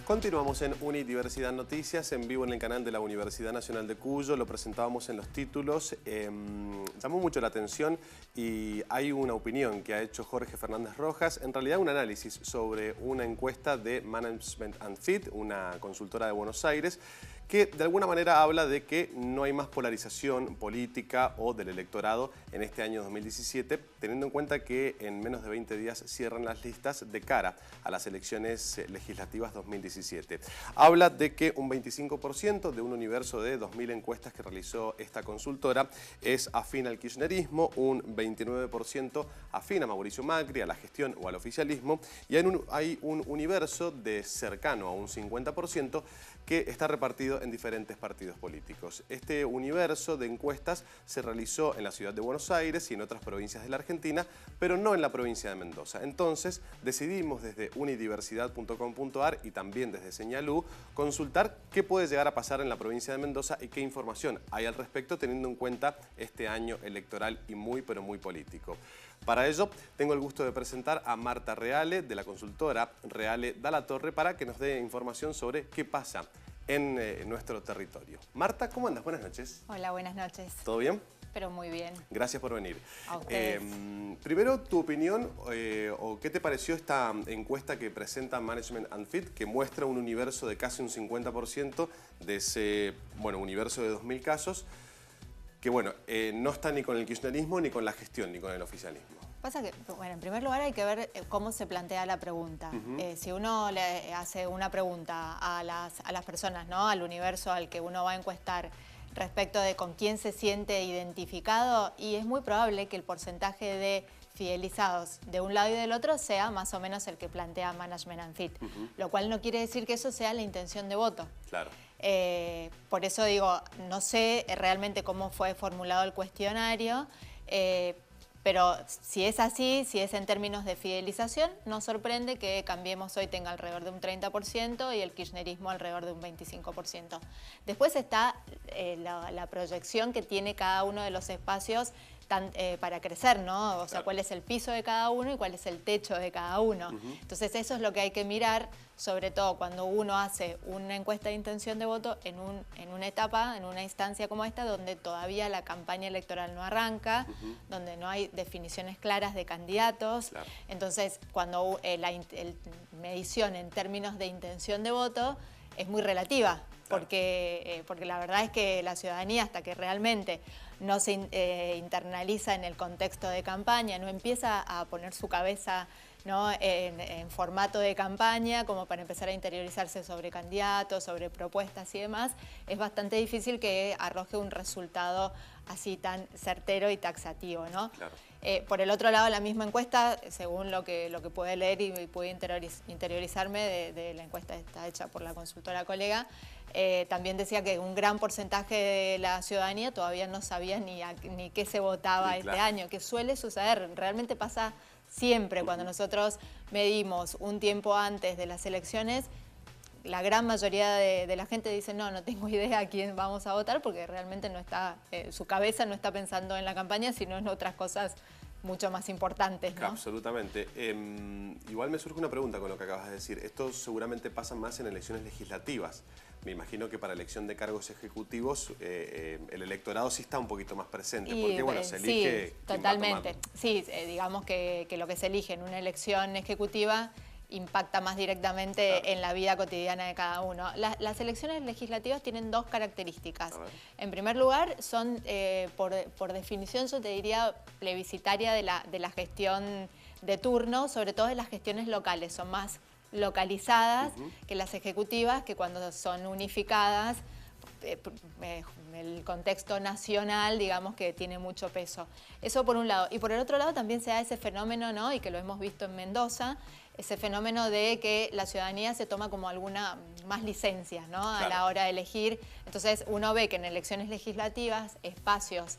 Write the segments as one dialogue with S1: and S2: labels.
S1: Continuamos en Unidiversidad Noticias, en vivo en el canal de la Universidad Nacional de Cuyo. Lo presentábamos en los títulos. Llamó mucho la atención y hay una opinión que ha hecho Jorge Fernández Rojas, en realidad un análisis sobre una encuesta de Management and Fit, una consultora de Buenos Aires, que de alguna manera habla de que no hay más polarización política o del electorado en este año 2017, teniendo en cuenta que en menos de 20 días cierran las listas de cara a las elecciones legislativas 2017. Habla de que un 25% de un universo de 2.000 encuestas que realizó esta consultora es afín al kirchnerismo, un 29% afín a Mauricio Macri, a la gestión o al oficialismo, y hay un universo de cercano a un 50% que está repartido en diferentes partidos políticos. Este universo de encuestas se realizó en la ciudad de Buenos Aires y en otras provincias de la Argentina, pero no en la provincia de Mendoza. Entonces decidimos desde unidiversidad.com.ar y también desde Señalú consultar qué puede llegar a pasar en la provincia de Mendoza y qué información hay al respecto, teniendo en cuenta este año electoral y muy pero muy político. Para ello, tengo el gusto de presentar a Marta Reale, de la consultora Reale Dalla Torre, para que nos dé información sobre qué pasa en nuestro territorio. Marta, ¿cómo andas? Buenas noches.
S2: Hola, buenas noches.
S1: ¿Todo bien?
S2: Pero muy bien.
S1: Gracias por venir.
S2: A ustedes.
S1: Primero, tu opinión o qué te pareció esta encuesta que presenta Management and Fit, que muestra un universo de casi un 50% de ese universo de 2.000 casos, que no está ni con el kirchnerismo, ni con la gestión, ni con el oficialismo.
S2: Pasa que, en primer lugar hay que ver cómo se plantea la pregunta. Si uno le hace una pregunta a las personas, ¿no?, al universo al que uno va a encuestar respecto de con quién se siente identificado, y es muy probable que el porcentaje de fidelizados de un lado y del otro sea más o menos el que plantea Management and Fit, lo cual no quiere decir que eso sea la intención de voto.
S1: Claro.
S2: Por eso digo, no sé realmente cómo fue formulado el cuestionario, pero si es así, si es en términos de fidelización, nos sorprende que Cambiemos Hoy tenga alrededor de un 30% y el kirchnerismo alrededor de un 25%. Después está la proyección que tiene cada uno de los espacios para crecer, ¿no? O sea, cuál es el piso de cada uno y cuál es el techo de cada uno. Entonces eso es lo que hay que mirar, sobre todo cuando uno hace una encuesta de intención de voto en una etapa, en una instancia como esta, donde todavía la campaña electoral no arranca, donde no hay definiciones claras de candidatos. Claro. Entonces, cuando la medición en términos de intención de voto es muy relativa. Porque la verdad es que la ciudadanía, hasta que realmente no se internaliza en el contexto de campaña, no empieza a poner su cabeza, ¿no?, en formato de campaña, como para empezar a interiorizarse sobre candidatos, sobre propuestas y demás, es bastante difícil que arroje un resultado así tan certero y taxativo, ¿no? Claro. Por el otro lado, la misma encuesta, según lo que pude leer y pude interiorizarme de la encuesta está hecha por la consultora colega, también decía que un gran porcentaje de la ciudadanía todavía no sabía ni qué se votaba este año, que suele suceder, realmente pasa siempre. Cuando nosotros medimos un tiempo antes de las elecciones, la gran mayoría de la gente dice no tengo idea a quién vamos a votar, porque realmente no está, su cabeza no está pensando en la campaña, sino en otras cosas mucho más importantes, ¿no? Absolutamente.
S1: Igual me surge una pregunta con lo que acabas de decir. Esto seguramente pasa más en elecciones legislativas. Me imagino que para elección de cargos ejecutivos el electorado sí está un poquito más presente, porque se elige. Sí,
S2: totalmente. Sí, digamos que lo que se elige en una elección ejecutiva impacta más directamente en la vida cotidiana de cada uno. Las elecciones legislativas tienen dos características. En primer lugar, son, por definición, yo te diría, plebiscitaria de la gestión de turno, sobre todo de las gestiones locales. Son más localizadas que las ejecutivas, que cuando son unificadas, el contexto nacional, digamos que tiene mucho peso. Eso por un lado. Y por el otro lado también se da ese fenómeno, ¿no?, y que lo hemos visto en Mendoza, ese fenómeno de que la ciudadanía se toma como alguna más licencias, ¿no?, a la hora de elegir. Entonces uno ve que en elecciones legislativas, espacios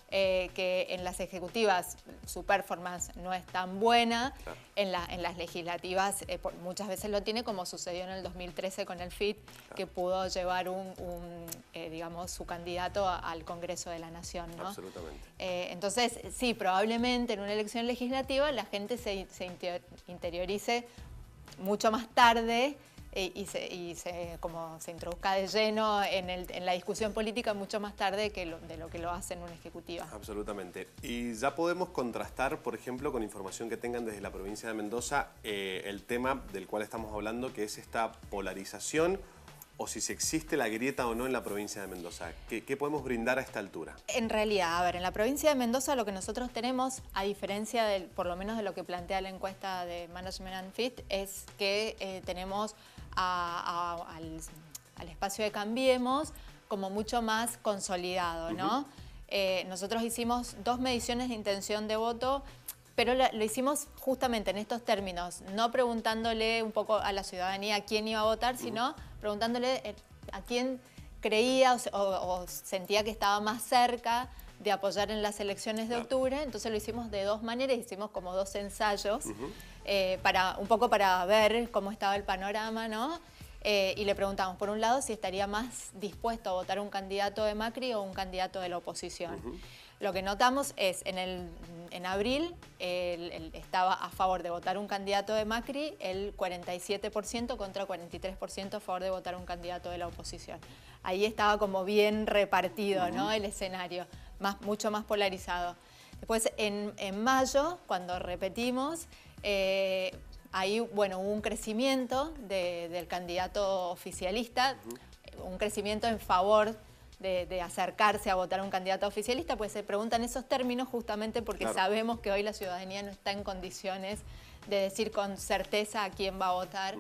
S2: que en las ejecutivas su performance no es tan buena, en las legislativas muchas veces lo tiene, como sucedió en el 2013 con el FIT, que pudo llevar digamos, su candidato al Congreso de la Nación, ¿no?
S1: Absolutamente.
S2: Entonces, sí, probablemente en una elección legislativa la gente se interiorice mucho más tarde como se introduzca de lleno en la discusión política mucho más tarde de lo que lo hace en una ejecutiva.
S1: Absolutamente. Y ya podemos contrastar, por ejemplo, con información que tengan desde la provincia de Mendoza, el tema del cual estamos hablando, que es esta polarización, o si existe la grieta o no en la provincia de Mendoza. ¿Qué podemos brindar a esta altura?
S2: En realidad, a ver, en la provincia de Mendoza lo que nosotros tenemos, a diferencia por lo menos de lo que plantea la encuesta de Management and Fit, es que tenemos al espacio de Cambiemos como mucho más consolidado, ¿no? Nosotros hicimos 2 mediciones de intención de voto, pero lo hicimos justamente en estos términos, no preguntándole un poco a la ciudadanía quién iba a votar, sino preguntándole a quién creía o sentía que estaba más cerca de apoyar en las elecciones de octubre. Entonces lo hicimos de 2 maneras, hicimos como 2 ensayos, un poco para ver cómo estaba el panorama, ¿no? Y le preguntamos, por un lado, si estaría más dispuesto a votar un candidato de Macri o un candidato de la oposición. Lo que notamos es, en abril, estaba a favor de votar un candidato de Macri el 47% contra 43% a favor de votar un candidato de la oposición. Ahí estaba como bien repartido, ¿no? El escenario, mucho más polarizado. Después, en mayo, cuando repetimos, ahí, bueno, hubo un crecimiento del candidato oficialista, un crecimiento en favor de acercarse a votar a un candidato oficialista, pues se preguntan esos términos justamente porque sabemos que hoy la ciudadanía no está en condiciones de decir con certeza a quién va a votar.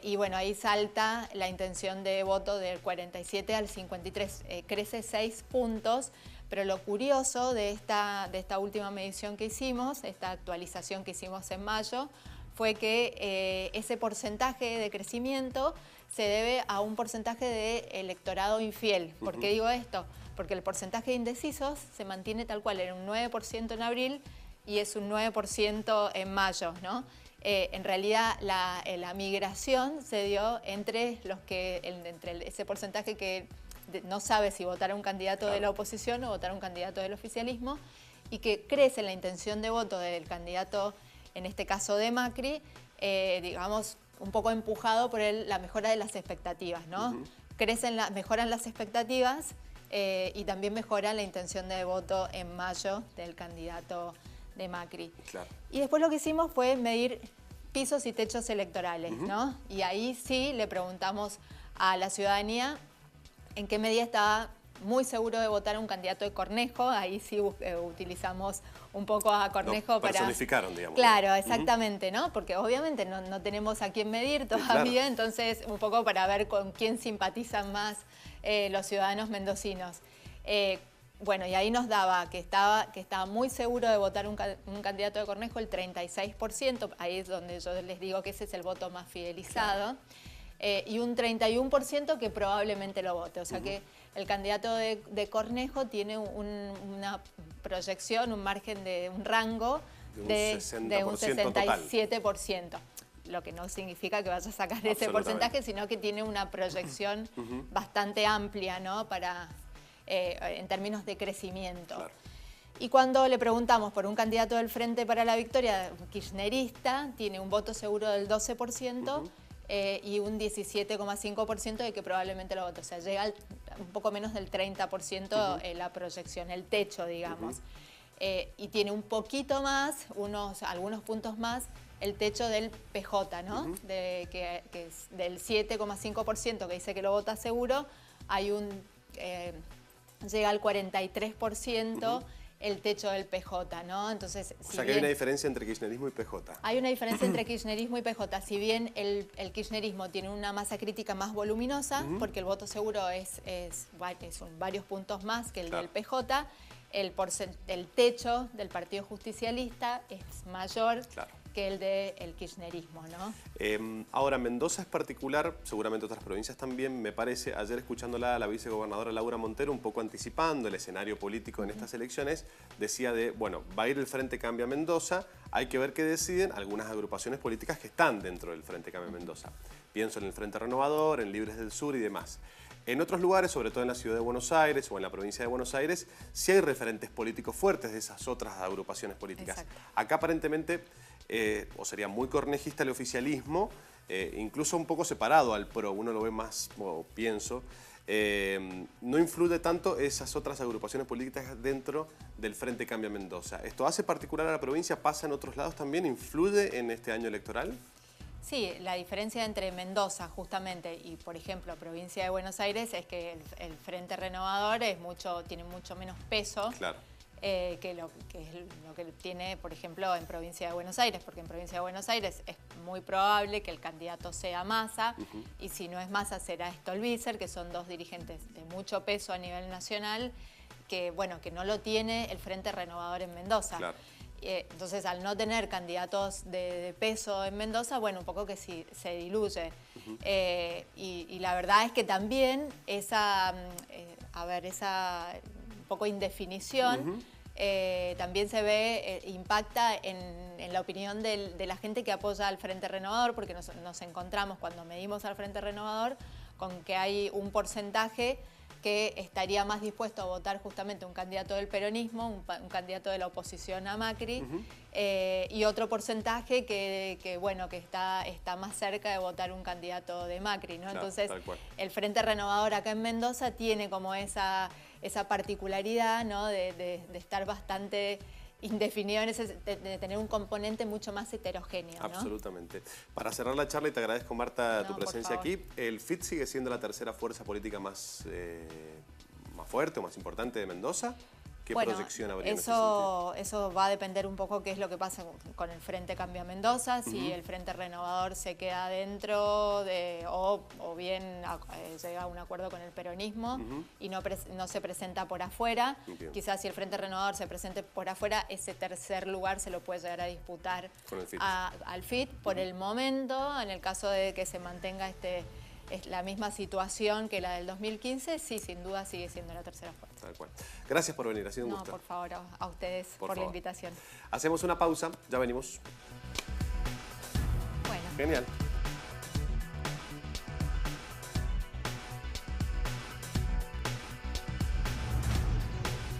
S2: Y bueno, ahí salta la intención de voto del 47 al 53, crece 6 puntos, pero lo curioso de esta última medición que hicimos, esta actualización que hicimos en mayo, fue que ese porcentaje de crecimiento se debe a un porcentaje de electorado infiel. ¿Por qué digo esto? Porque el porcentaje de indecisos se mantiene tal cual, era un 9% en abril y es un 9% en mayo, ¿no? En realidad la migración se dio entre ese porcentaje que no sabe si votar a un candidato de la oposición o votar a un candidato del oficialismo, y que crece la intención de voto del candidato, en este caso de Macri, digamos, un poco empujado por la mejora de las expectativas, ¿no? Mejoran las expectativas y también mejora la intención de voto en mayo del candidato de Macri. Y después lo que hicimos fue medir pisos y techos electorales, ¿no? Y ahí sí le preguntamos a la ciudadanía en qué medida estaba muy seguro de votar a un candidato de Cornejo. Ahí sí utilizamos un poco a Cornejo para...
S1: personificaron, digamos.
S2: Claro, exactamente, ¿no? Porque obviamente no tenemos a quién medir todavía, entonces un poco para ver con quién simpatizan más los ciudadanos mendocinos. Bueno, y ahí nos daba que estaba muy seguro de votar un candidato de Cornejo, el 36%, ahí es donde yo les digo que ese es el voto más fidelizado, y un 31% que probablemente lo vote, o sea que el candidato de Cornejo tiene una proyección, un margen un rango de un 67%. Lo que no significa que vaya a sacar ese porcentaje, sino que tiene una proyección bastante amplia, ¿no? En términos de crecimiento. Y cuando le preguntamos por un candidato del Frente para la Victoria, kirchnerista, tiene un voto seguro del 12%, y un 17,5% de que probablemente lo vote. O sea, llega un poco menos del 30% la proyección, el techo, digamos. Y tiene un poquito más, algunos puntos más, el techo del PJ, ¿no? Que es del 7,5% que dice que lo vota seguro, llega al 43%. El techo del PJ, ¿no? Entonces,
S1: o sea que hay una diferencia entre kirchnerismo y PJ.
S2: Hay una diferencia entre kirchnerismo y PJ. Si bien el kirchnerismo tiene una masa crítica más voluminosa, porque el voto seguro son varios puntos más que el del PJ, el techo del Partido Justicialista es mayor que el del kirchnerismo, ¿no?
S1: Ahora, Mendoza es particular, seguramente otras provincias también, me parece. Ayer, escuchándola a la vicegobernadora Laura Montero, un poco anticipando el escenario político en estas elecciones, decía bueno, va a ir el Frente Cambia Mendoza, hay que ver qué deciden algunas agrupaciones políticas que están dentro del Frente Cambia Mendoza. Pienso en el Frente Renovador, en Libres del Sur y demás. En otros lugares, sobre todo en la ciudad de Buenos Aires o en la provincia de Buenos Aires, sí hay referentes políticos fuertes de esas otras agrupaciones políticas. Acá aparentemente, o sería muy cornejista el oficialismo, incluso un poco separado al PRO, uno lo ve más, o pienso, no influye tanto esas otras agrupaciones políticas dentro del Frente Cambia Mendoza. ¿Esto hace particular a la provincia? ¿Pasa en otros lados también? ¿Influye en este año electoral?
S2: Sí, la diferencia entre Mendoza justamente y, por ejemplo, provincia de Buenos Aires es que el Frente Renovador tiene mucho menos peso.
S1: Claro.
S2: Que lo que tiene, por ejemplo, en provincia de Buenos Aires, porque en provincia de Buenos Aires es muy probable que el candidato sea Massa, y si no es Massa será Stolbizer, que son dos dirigentes de mucho peso a nivel nacional, que bueno, que no lo tiene el Frente Renovador en Mendoza.
S1: Claro.
S2: Entonces, al no tener candidatos de peso en Mendoza, bueno, un poco que sí, se diluye. Y la verdad es que también esa un poco indefinición también se ve, impacta en la opinión de la gente que apoya al Frente Renovador, porque nos encontramos cuando medimos al Frente Renovador con que hay un porcentaje que estaría más dispuesto a votar justamente un candidato del peronismo, un candidato de la oposición a Macri, y otro porcentaje que está más cerca de votar un candidato de Macri, ¿no?
S1: Claro,
S2: entonces,
S1: tal cual.
S2: el Frente Renovador acá en Mendoza tiene como esa particularidad, ¿no? de estar bastante indefinido, de tener un componente mucho más heterogéneo, ¿no?
S1: Absolutamente. Para cerrar la charla, y te agradezco, Marta, tu presencia aquí, ¿el FIT sigue siendo la tercera fuerza política más fuerte o más importante de Mendoza? ¿Qué proyección habría en ese sentido?
S2: Eso va a depender un poco qué es lo que pasa con el Frente Cambia Mendoza, si el Frente Renovador se queda adentro o bien llega a un acuerdo con el peronismo y no se presenta por afuera.
S1: Entiendo.
S2: Quizás si el Frente Renovador se presente por afuera, ese tercer lugar se lo puede llegar a disputar
S1: con el FIT.
S2: Al FIT. Por el momento, en el caso de que se mantenga es la misma situación que la del 2015, sí, sin duda sigue siendo la tercera fuerza.
S1: Tal cual. Gracias por venir, ha sido un gusto.
S2: Por favor, a ustedes por la invitación.
S1: Hacemos una pausa, ya venimos.
S2: Bueno.
S1: Genial.